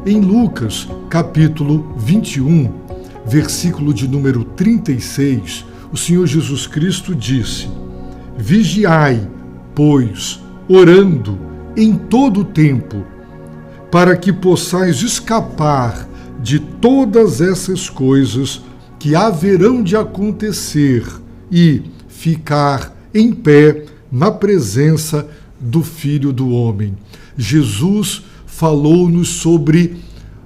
Em Lucas, capítulo 21, versículo de número 36, o Senhor Jesus Cristo disse: Vigiai, pois, orando em todo o tempo, para que possais escapar de todas essas coisas que haverão de acontecer e ficar em pé na presença do Filho do Homem. Jesus falou-nos sobre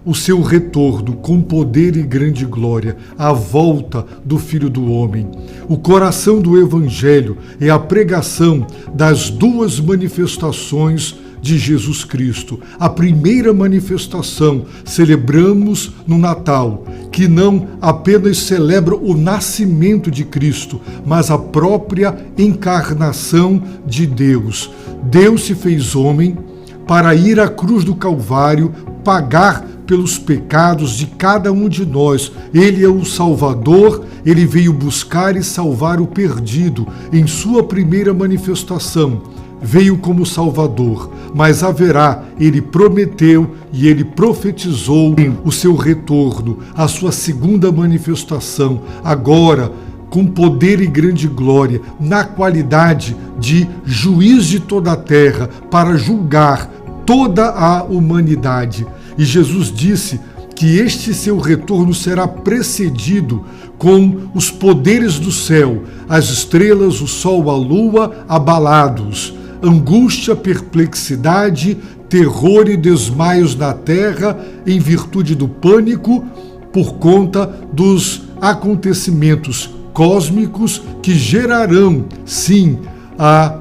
o seu retorno com poder e grande glória, a volta do Filho do Homem. O coração do Evangelho é a pregação das duas manifestações de Jesus Cristo. A primeira manifestação celebramos no Natal, que não apenas celebra o nascimento de Cristo, mas a própria encarnação de Deus. Deus se fez homem para ir à cruz do Calvário, pagar pelos pecados de cada um de nós. Ele é o Salvador, ele veio buscar e salvar o perdido. Em sua primeira manifestação, veio como Salvador, mas haverá, ele prometeu e ele profetizou o seu retorno, a sua segunda manifestação, agora com poder e grande glória, na qualidade de juiz de toda a terra, para julgar toda a humanidade. E Jesus disse que este seu retorno será precedido com os poderes do céu, as estrelas, o sol, a lua abalados, angústia, perplexidade, terror e desmaios na terra em virtude do pânico por conta dos acontecimentos cósmicos que gerarão, sim,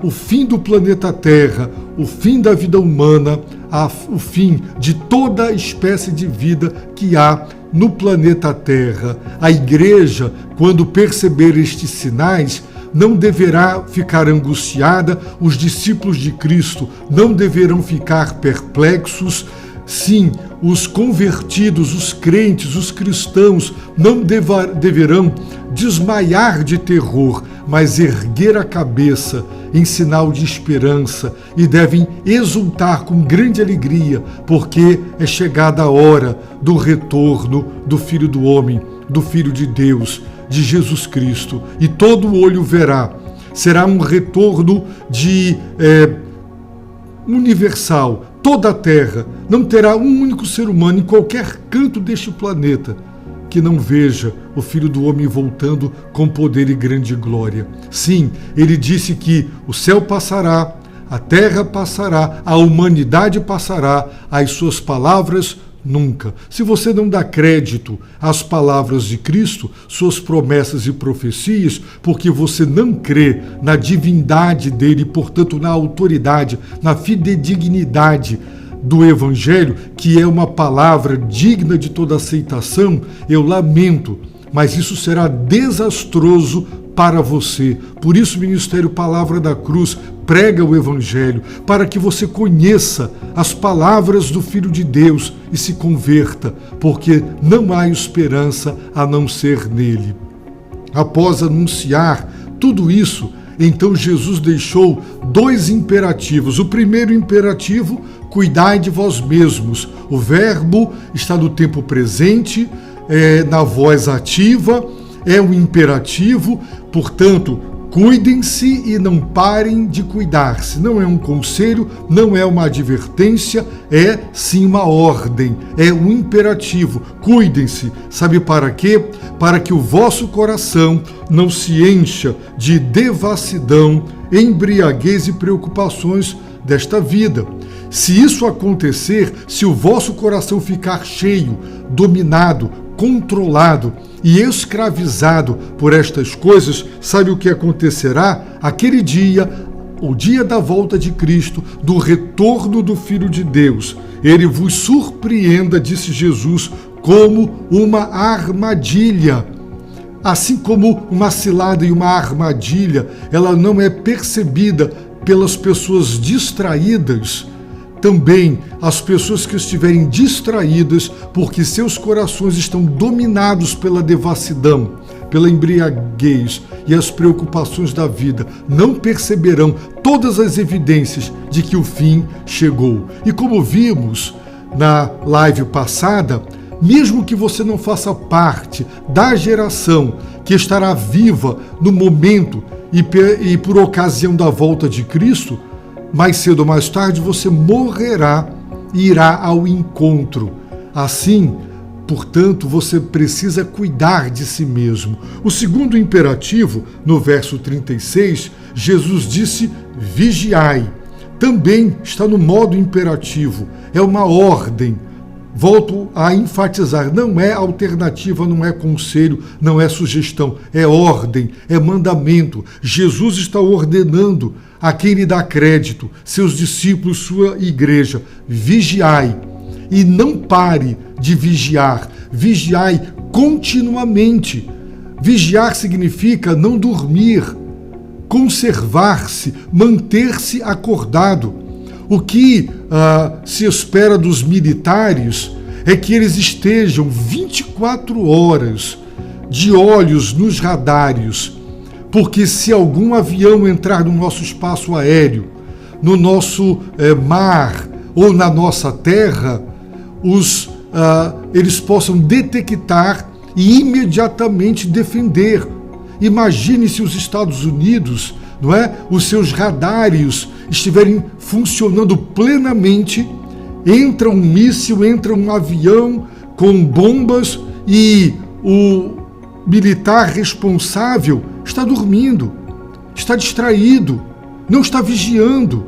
o fim do planeta Terra, o fim da vida humana, o fim de toda a espécie de vida que há no planeta Terra. A Igreja, quando perceber estes sinais, não deverá ficar angustiada, os discípulos de Cristo não deverão ficar perplexos. Sim, os convertidos, os crentes, os cristãos não deverão desmaiar de terror, mas erguer a cabeça em sinal de esperança e devem exultar com grande alegria, porque é chegada a hora do retorno do Filho do Homem, do Filho de Deus, de Jesus Cristo, e todo olho verá. Será um retorno universal. Toda a terra, não terá um único ser humano em qualquer canto deste planeta que não veja o Filho do Homem voltando com poder e grande glória. Sim, ele disse que o céu passará, a terra passará, a humanidade passará, as suas palavras nunca. Se você não dá crédito às palavras de Cristo, suas promessas e profecias, porque você não crê na divindade dele, portanto na autoridade, na fidedignidade do Evangelho, que é uma palavra digna de toda aceitação, eu lamento, mas isso será desastroso para você. Por isso o Ministério Palavra da Cruz prega o Evangelho, para que você conheça as palavras do Filho de Deus e se converta, porque não há esperança a não ser nele. Após anunciar tudo isso, então Jesus deixou dois imperativos. O primeiro imperativo: cuidai de vós mesmos. O verbo está no tempo presente, na voz ativa, é um imperativo, portanto, cuidem-se e não parem de cuidar-se. Não é um conselho, não é uma advertência, é sim uma ordem, é um imperativo. Cuidem-se. Sabe para quê? Para que o vosso coração não se encha de devassidão, embriaguez e preocupações desta vida. Se isso acontecer, se o vosso coração ficar cheio, dominado, controlado e escravizado por estas coisas, sabe o que acontecerá? Aquele dia, o dia da volta de Cristo, do retorno do Filho de Deus, ele vos surpreenda, disse Jesus, como uma armadilha. Assim como uma cilada e uma armadilha, ela não é percebida pelas pessoas distraídas, também as pessoas que estiverem distraídas, porque seus corações estão dominados pela devassidão, pela embriaguez e as preocupações da vida, não perceberão todas as evidências de que o fim chegou. E como vimos na live passada, mesmo que você não faça parte da geração que estará viva no momento e por ocasião da volta de Cristo, mais cedo ou mais tarde você morrerá e irá ao encontro. Assim, portanto, você precisa cuidar de si mesmo. O segundo imperativo, no verso 36, Jesus disse: vigiai. Também está no modo imperativo, é uma ordem. Volto a enfatizar, não é alternativa, não é conselho, não é sugestão, é ordem, é mandamento. Jesus está ordenando a quem lhe dá crédito, seus discípulos, sua igreja: vigiai. E não pare de vigiar, vigiai continuamente. Vigiar significa não dormir, conservar-se, manter-se acordado. O que se espera dos militares é que eles estejam 24 horas de olhos nos radares, porque se algum avião entrar no nosso espaço aéreo, no nosso mar ou na nossa terra, eles possam detectar e imediatamente defender. Imagine se os Estados Unidos, não é, os seus radares estiverem funcionando plenamente, entra um míssil, entra um avião com bombas e o militar responsável está dormindo, está distraído, não está vigiando.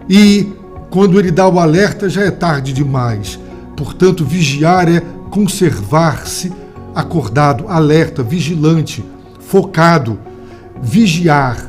E quando ele dá o alerta já é tarde demais. Portanto, vigiar é conservar-se acordado, alerta, vigilante, focado. Vigiar.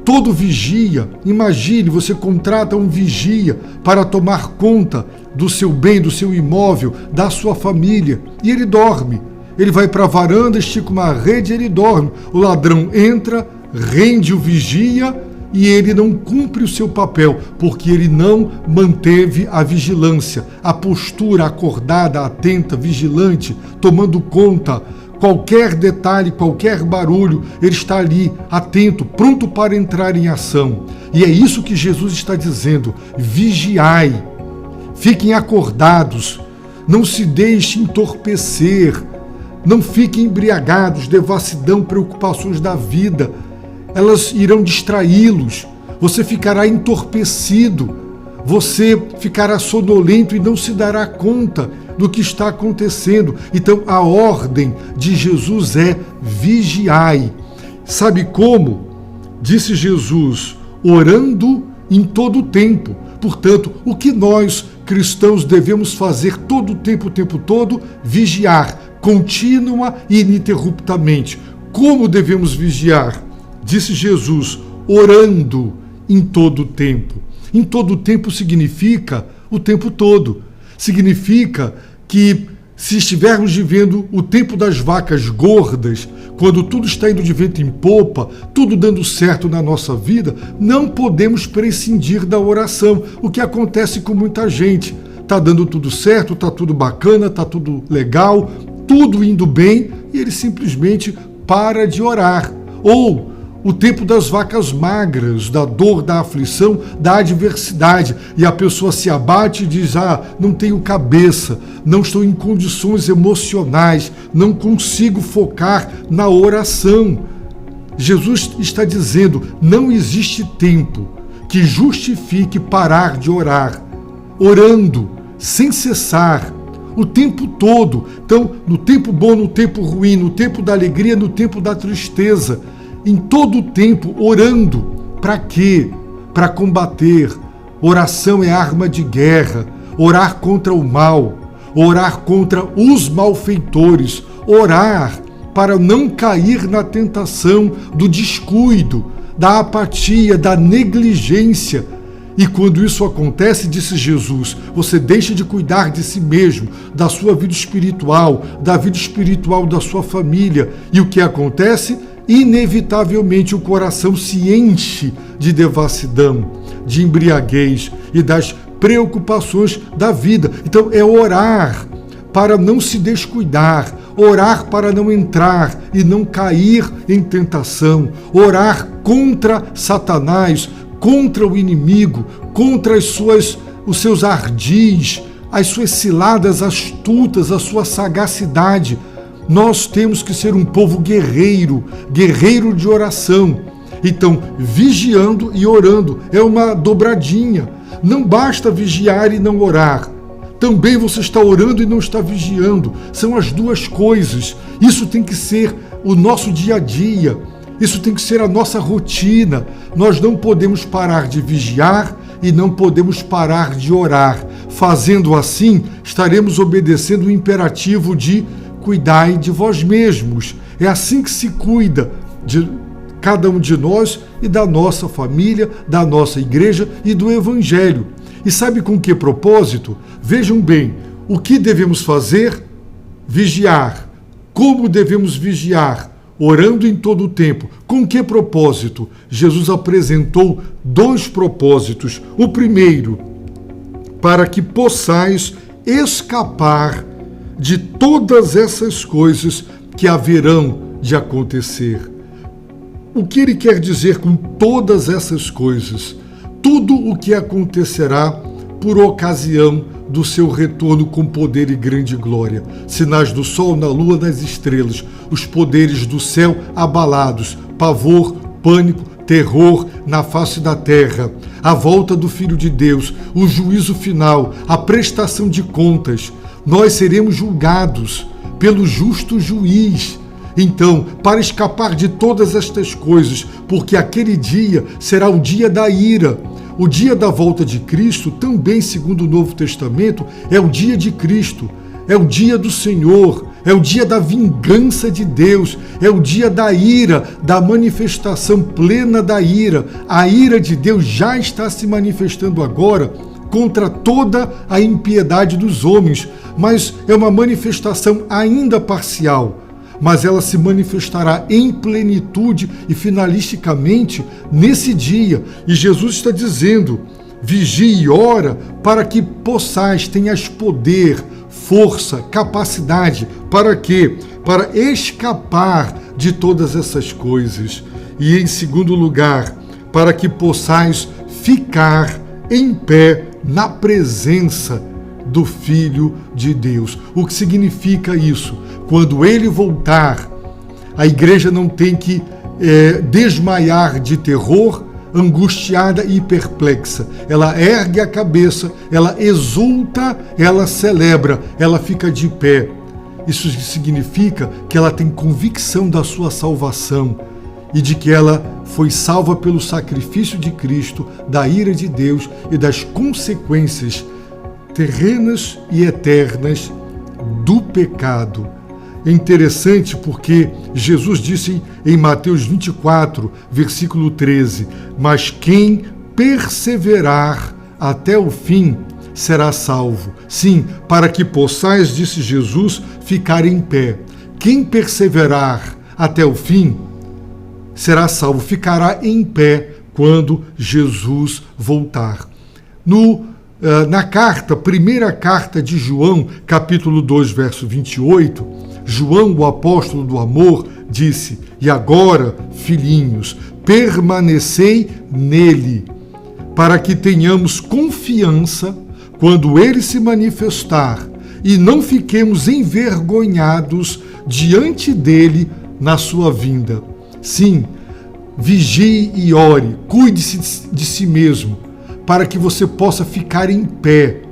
Todo vigia, imagine, você contrata um vigia para tomar conta do seu bem, do seu imóvel, da sua família, e ele dorme. Ele vai para a varanda, estica uma rede e ele dorme. O ladrão entra, rende o vigia e ele não cumpre o seu papel, porque ele não manteve a vigilância, a postura acordada, atenta, vigilante, tomando conta. Qualquer detalhe, qualquer barulho, ele está ali, atento, pronto para entrar em ação. E é isso que Jesus está dizendo: vigiai, fiquem acordados, não se deixem entorpecer, não fiquem embriagados, devassidão, preocupações da vida. Elas irão distraí-los, você ficará entorpecido, você ficará sonolento e não se dará conta do que está acontecendo. Então a ordem de Jesus é: vigiai. Sabe como? Disse Jesus: orando em todo o tempo. Portanto, o que nós cristãos devemos fazer todo o tempo todo? Vigiar, contínua e ininterruptamente. Como devemos vigiar? Disse Jesus: orando em todo o tempo. Em todo o tempo significa o tempo todo. Significa que se estivermos vivendo o tempo das vacas gordas, quando tudo está indo de vento em popa, tudo dando certo na nossa vida, não podemos prescindir da oração, o que acontece com muita gente. Está dando tudo certo, está tudo bacana, está tudo legal, tudo indo bem, e ele simplesmente para de orar. Ou o tempo das vacas magras, da dor, da aflição, da adversidade. E a pessoa se abate e diz: não tenho cabeça, não estou em condições emocionais, não consigo focar na oração. Jesus está dizendo: não existe tempo que justifique parar de orar. Orando, sem cessar, o tempo todo. Então, no tempo bom, no tempo ruim, no tempo da alegria, no tempo da tristeza. Em todo o tempo, orando. Para quê? Para combater. Oração é arma de guerra. Orar contra o mal. Orar contra os malfeitores. Orar para não cair na tentação do descuido, da apatia, da negligência. E quando isso acontece, disse Jesus, você deixa de cuidar de si mesmo, da sua vida espiritual, da vida espiritual da sua família. E o que acontece? Inevitavelmente o coração se enche de devassidão, de embriaguez e das preocupações da vida. Então é orar para não se descuidar, orar para não entrar e não cair em tentação, orar contra Satanás, contra o inimigo, contra os seus ardis, as suas ciladas astutas, a sua sagacidade. Nós temos que ser um povo guerreiro, guerreiro de oração. Então, vigiando e orando é uma dobradinha. Não basta vigiar e não orar. Também você está orando e não está vigiando. São as duas coisas. Isso tem que ser o nosso dia a dia. Isso tem que ser a nossa rotina. Nós não podemos parar de vigiar e não podemos parar de orar. Fazendo assim, estaremos obedecendo o imperativo de cuidai de vós mesmos. É assim que se cuida de cada um de nós e da nossa família, da nossa igreja e do Evangelho. E sabe com que propósito? Vejam bem, o que devemos fazer? Vigiar. Como devemos vigiar? Orando em todo o tempo. Com que propósito? Jesus apresentou 2 propósitos. O primeiro, para que possais escapar de todas essas coisas que haverão de acontecer. O que ele quer dizer com todas essas coisas? Tudo o que acontecerá por ocasião do seu retorno com poder e grande glória. Sinais do sol, na lua, nas estrelas, os poderes do céu abalados, pavor, pânico, terror na face da terra, a volta do Filho de Deus, o juízo final, a prestação de contas. Nós seremos julgados pelo justo juiz. Então, para escapar de todas estas coisas, porque aquele dia será o dia da ira, o dia da volta de Cristo, também segundo o Novo Testamento, é o dia de Cristo, é o dia do Senhor, é o dia da vingança de Deus, é o dia da ira, da manifestação plena da ira. A ira de Deus já está se manifestando agora contra toda a impiedade dos homens, mas é uma manifestação ainda parcial. Mas ela se manifestará em plenitude e finalisticamente nesse dia. E Jesus está dizendo, vigie e ora para que possais, tenhas poder, força, capacidade. Para quê? Para escapar de todas essas coisas. E em segundo lugar, para que possais ficar em pé na presença do Filho de Deus. O que significa isso? Quando ele voltar, a igreja não tem que desmaiar de terror, angustiada e perplexa. Ela ergue a cabeça, ela exulta, ela celebra, ela fica de pé. Isso significa que ela tem convicção da sua salvação e de que ela foi salva pelo sacrifício de Cristo, da ira de Deus e das consequências terrenas e eternas do pecado. É interessante porque Jesus disse em Mateus 24, versículo 13, mas quem perseverar até o fim será salvo. Sim, para que possais, disse Jesus, ficar em pé. Quem perseverar até o fim será salvo, ficará em pé quando Jesus voltar. Na carta, primeira carta de João, capítulo 2, verso 28, João, o apóstolo do amor, disse, e agora, filhinhos, permanecei nele, para que tenhamos confiança quando ele se manifestar e não fiquemos envergonhados diante dele na sua vinda. Sim, vigie e ore, cuide-se de si mesmo, para que você possa ficar em pé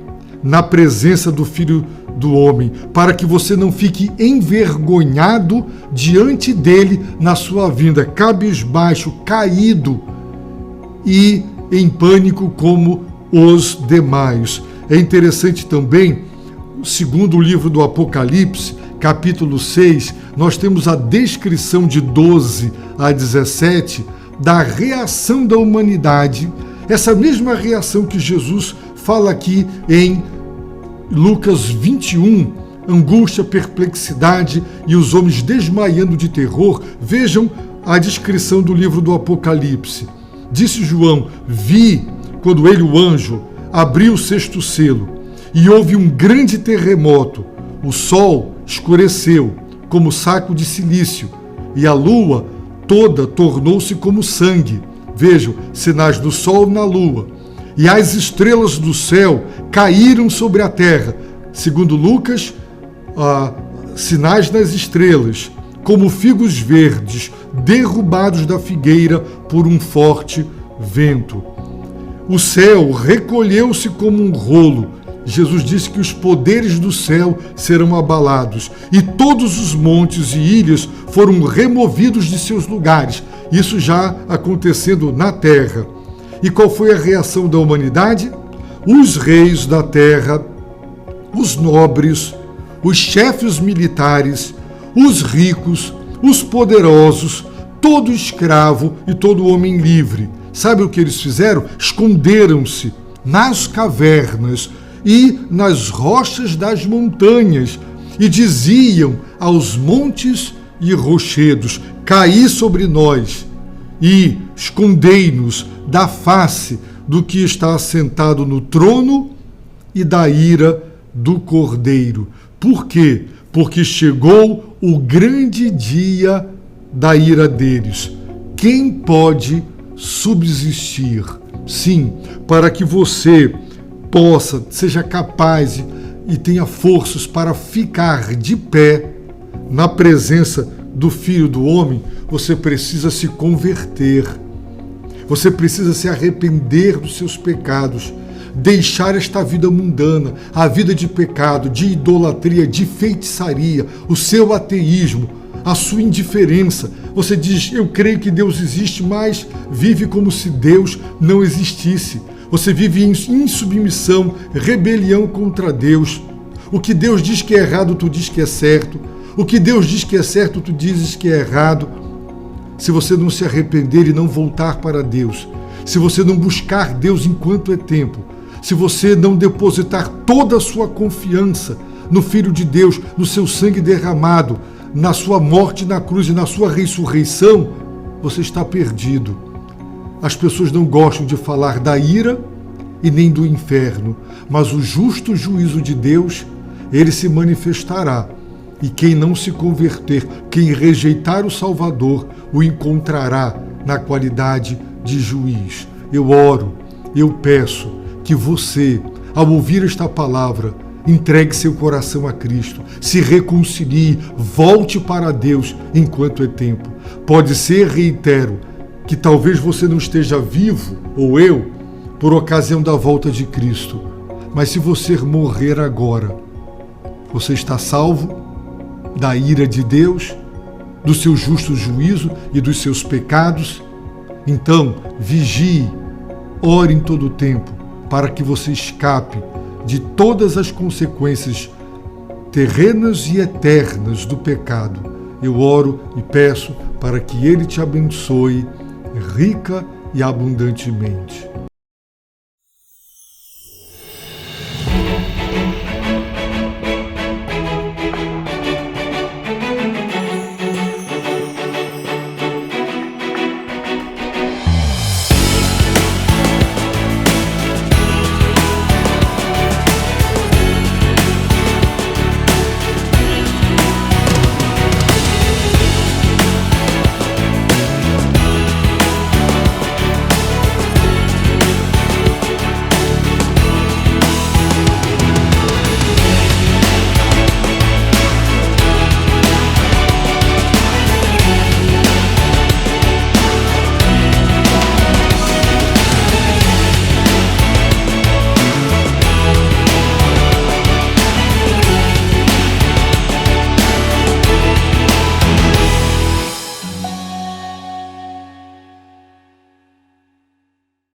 na presença do Filho do Homem, para que você não fique envergonhado diante dele na sua vinda, cabisbaixo, caído e em pânico como os demais. É interessante também, segundo o livro do Apocalipse, capítulo 6, nós temos a descrição de 12 a 17 da reação da humanidade, essa mesma reação que Jesus fala aqui em Lucas 21, angústia, perplexidade e os homens desmaiando de terror. Vejam a descrição do livro do Apocalipse. Disse João, vi quando ele, o anjo, abriu o 6º selo e houve um grande terremoto. O sol escureceu como saco de cilício e a lua toda tornou-se como sangue. Vejam, sinais do sol na lua. e as estrelas do céu caíram sobre a terra. Segundo Lucas, sinais das estrelas, como figos verdes derrubados da figueira por um forte vento. O céu recolheu-se como um rolo. Jesus disse que os poderes do céu serão abalados e todos os montes e ilhas foram removidos de seus lugares. Isso já acontecendo na terra. E qual foi a reação da humanidade? Os reis da terra, os nobres, os chefes militares, os ricos, os poderosos, todo escravo e todo homem livre. Sabe o que eles fizeram? Esconderam-se nas cavernas e nas rochas das montanhas e diziam aos montes e rochedos: caí sobre nós e escondei-nos da face do que está assentado no trono e da ira do Cordeiro. Por quê? Porque chegou o grande dia da ira deles. Quem pode subsistir? Sim, para que você seja capaz e tenha forças para ficar de pé na presença do Filho do Homem, você precisa se converter. Você precisa se arrepender dos seus pecados, deixar esta vida mundana, a vida de pecado, de idolatria, de feitiçaria, o seu ateísmo, a sua indiferença. Você diz: eu creio que Deus existe, mas vive como se Deus não existisse. Você vive em insubmissão, rebelião contra Deus. O que Deus diz que é errado, tu diz que é certo. O que Deus diz que é certo, tu dizes que é errado. Se você não se arrepender e não voltar para Deus, se você não buscar Deus enquanto é tempo, se você não depositar toda a sua confiança no Filho de Deus, no seu sangue derramado, na sua morte na cruz e na sua ressurreição, você está perdido. As pessoas não gostam de falar da ira e nem do inferno, mas o justo juízo de Deus, ele se manifestará. E quem não se converter, quem rejeitar o Salvador, o encontrará na qualidade de juiz. Eu oro, eu peço que você, ao ouvir esta palavra, entregue seu coração a Cristo, se reconcilie, volte para Deus enquanto é tempo. Pode ser, reitero, que talvez você não esteja vivo, ou eu, por ocasião da volta de Cristo. Mas se você morrer agora, você está salvo da ira de Deus, do seu justo juízo e dos seus pecados. Então, vigie, ore em todo o tempo, para que você escape de todas as consequências terrenas e eternas do pecado. Eu oro e peço para que Ele te abençoe rica e abundantemente.